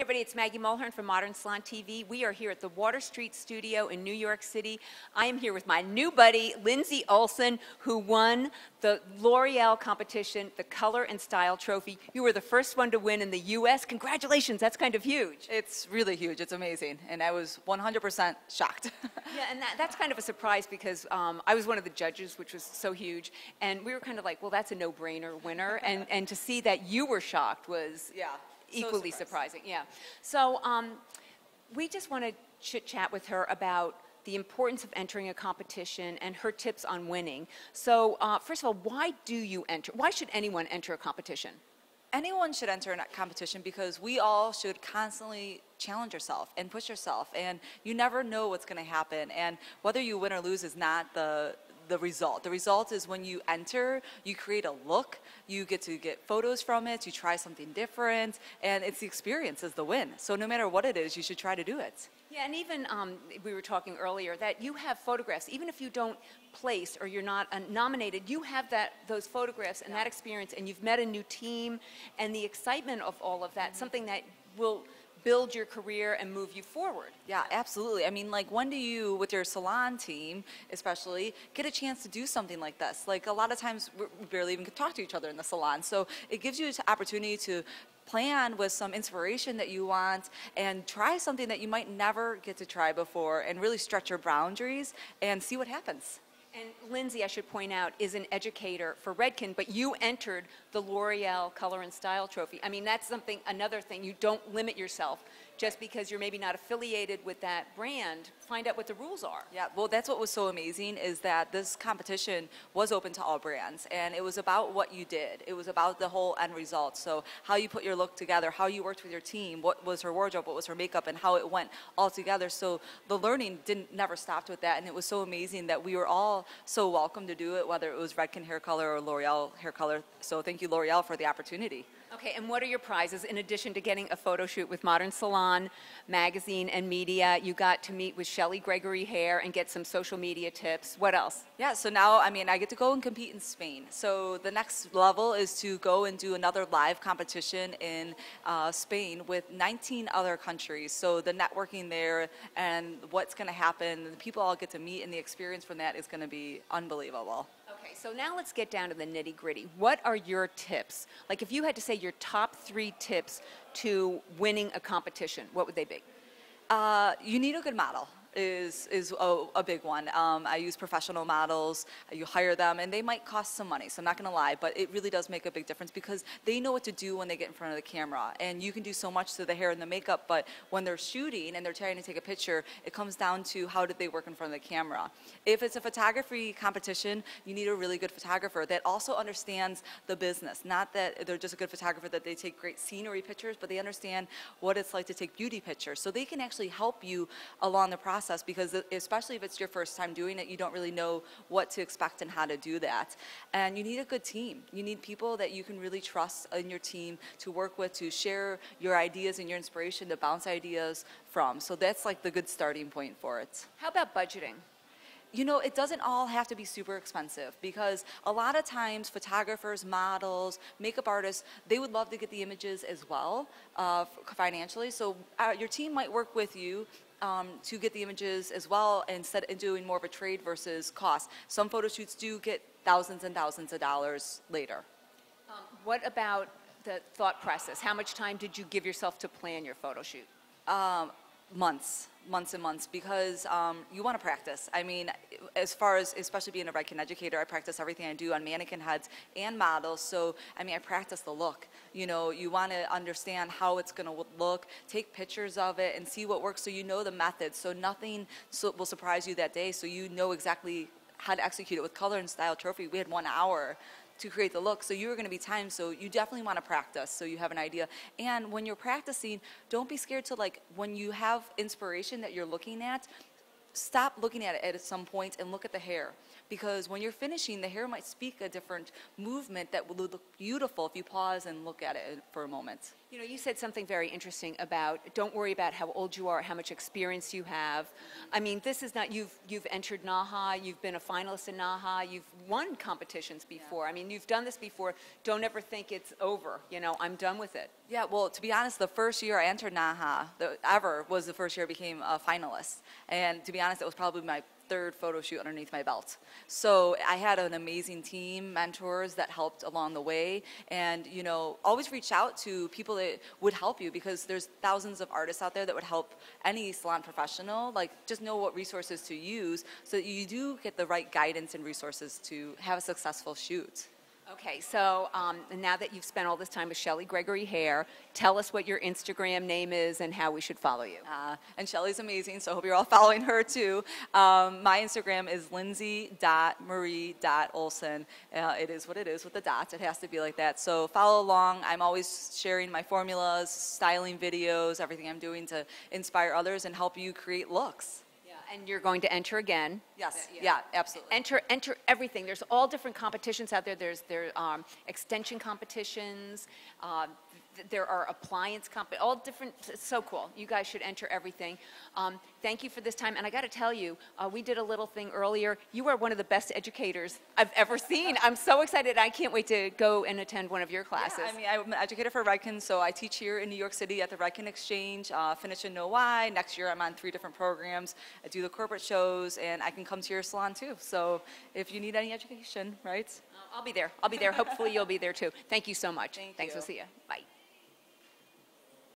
Everybody, it's Maggie Mulhern from Modern Salon TV. We are here at the Water Street Studio in New York City. I am here with my new buddy, Lindsey Olson, who won the L'Oreal Competition, the Color and Style Trophy. You were the first one to win in the U.S. Congratulations, that's kind of huge. It's really huge, it's amazing, and I was 100% shocked. Yeah, and that's kind of a surprise because I was one of the judges, which was so huge, and we were kind of like, well, that's a no-brainer winner, and to see that you were shocked was... Yeah. Equally surprising, yeah. So we just want to chit-chat with her about the importance of entering a competition and her tips on winning. So first of all, why do you enter? Why should anyone enter a competition? Anyone should enter a competition because we all should constantly challenge yourself and push yourself, and you never know what's going to happen, and whether you win or lose is not the result. The result is when you enter, you create a look, you get to get photos from it, you try something different, and it's the experience is the win. So no matter what it is, you should try to do it. Yeah, and even we were talking earlier that you have photographs, even if you don't place or you're not nominated, you have those photographs and that experience, and you've met a new team, and the excitement of all of that, something that will build your career and move you forward. Yeah, absolutely. I mean, like, when do you, with your salon team especially, get a chance to do something like this? Like, a lot of times we barely even talk to each other in the salon. So it gives you an opportunity to plan with some inspiration that you want and try something that you might never get to try before and really stretch your boundaries and see what happens. And Lindsey, I should point out, is an educator for Redken, but you entered the L'Oreal Color and Style Trophy. I mean, that's another thing. You don't limit yourself just because you're maybe not affiliated with that brand. Find out what the rules are. Yeah, well, that's what was so amazing is that this competition was open to all brands, and it was about what you did. It was about the whole end result. So how you put your look together, how you worked with your team, what was her wardrobe, what was her makeup, and how it went all together. So the learning never stopped with that, and it was so amazing that we were all so welcome to do it, whether it was Redken hair color or L'Oreal hair color. So thank you, L'Oreal, for the opportunity. Okay, and what are your prizes? In addition to getting a photo shoot with Modern Salon magazine and media, you got to meet with Shelley Gregory Hair and get some social media tips. What else? Yeah, so now, I mean, I get to go and compete in Spain. So the next level is to go and do another live competition in Spain with 19 other countries. So the networking there and what's going to happen, the people I'll get to meet and the experience from that is going to be unbelievable. Okay, so now let's get down to the nitty-gritty. What are your tips? Like, if you had to say your top 3 tips to winning a competition, what would they be? You need a good model. Is a big one. I use professional models. You hire them, and they might cost some money, so I'm not going to lie, but it really does make a big difference because they know what to do when they get in front of the camera, and you can do so much to the hair and the makeup, but when they're shooting and they're trying to take a picture, it comes down to how did they work in front of the camera. If it's a photography competition, you need a really good photographer that also understands the business, not that they're just a good photographer that they take great scenery pictures, but they understand what it's like to take beauty pictures, so they can actually help you along the process. Because especially if it's your first time doing it, you don't really know what to expect and how to do that. And you need a good team. You need people that you can really trust in your team to work with, to share your ideas and your inspiration, to bounce ideas from. So that's like the good starting point for it. How about budgeting? You know, it doesn't all have to be super expensive because a lot of times photographers, models, makeup artists, they would love to get the images as well financially. So your team might work with you to get the images as well instead of doing more of a trade versus cost. Some photo shoots do get thousands and thousands of dollars later. What about the thought process? How much time did you give yourself to plan your photo shoot? Months and months because you want to practice. I mean, as far as especially being a Redken educator, I practice everything I do on mannequin heads and models. So, I mean, I practice the look. You know, you want to understand how it's going to look, take pictures of it, and see what works so you know the method. So nothing will surprise you that day. So you know exactly how to execute it. With Color and Style Trophy, we had 1 hour to create the look, so you were going to be timed, so you definitely want to practice so you have an idea. And when you're practicing, don't be scared to, like, when you have inspiration that you're looking at, stop looking at it at some point and look at the hair. because when you're finishing, the hair might speak a different movement that will look beautiful if you pause and look at it for a moment. You know, you said something very interesting about don't worry about how old you are, how much experience you have. I mean, this is not, you've entered NAHA, you've been a finalist in NAHA, you've won competitions before. I mean, you've done this before. Don't ever think it's over. You know, I'm done with it. Yeah, well, to be honest, the first year I entered NAHA ever was the first year I became a finalist. And to be honest, it was probably my third photo shoot underneath my belt. So I had an amazing team, mentors that helped along the way. And, you know, always reach out to people that would help you, because there's thousands of artists out there that would help any salon professional. Like, just know what resources to use so that you do get the right guidance and resources to have a successful shoot. Okay, so now that you've spent all this time with Shelly Gregory Hair, tell us what your Instagram name is and how we should follow you. And Shelly's amazing, so I hope you're all following her too. My Instagram is lindsey.marie.olson. It is what it is with the dots. It has to be like that. So follow along. I'm always sharing my formulas, styling videos, everything I'm doing to inspire others and help you create looks. And you're going to enter again. Yes, yeah, absolutely. Enter everything. There's all different competitions out there. There extension competitions. There are appliance all different. It's so cool. You guys should enter everything. Thank you for this time. And I got to tell you, we did a little thing earlier. You are one of the best educators I've ever seen. I'm so excited. I can't wait to go and attend one of your classes. Yeah, I mean, I'm an educator for Redken, so I teach here in New York City at the Redken Exchange. Finish in Know Why. Next year, I'm on 3 different programs. I do the corporate shows, and I can come to your salon too. So if you need any education, right? I'll be there. I'll be there. Hopefully, you'll be there too. Thank you so much. Thanks. We'll see you. Bye.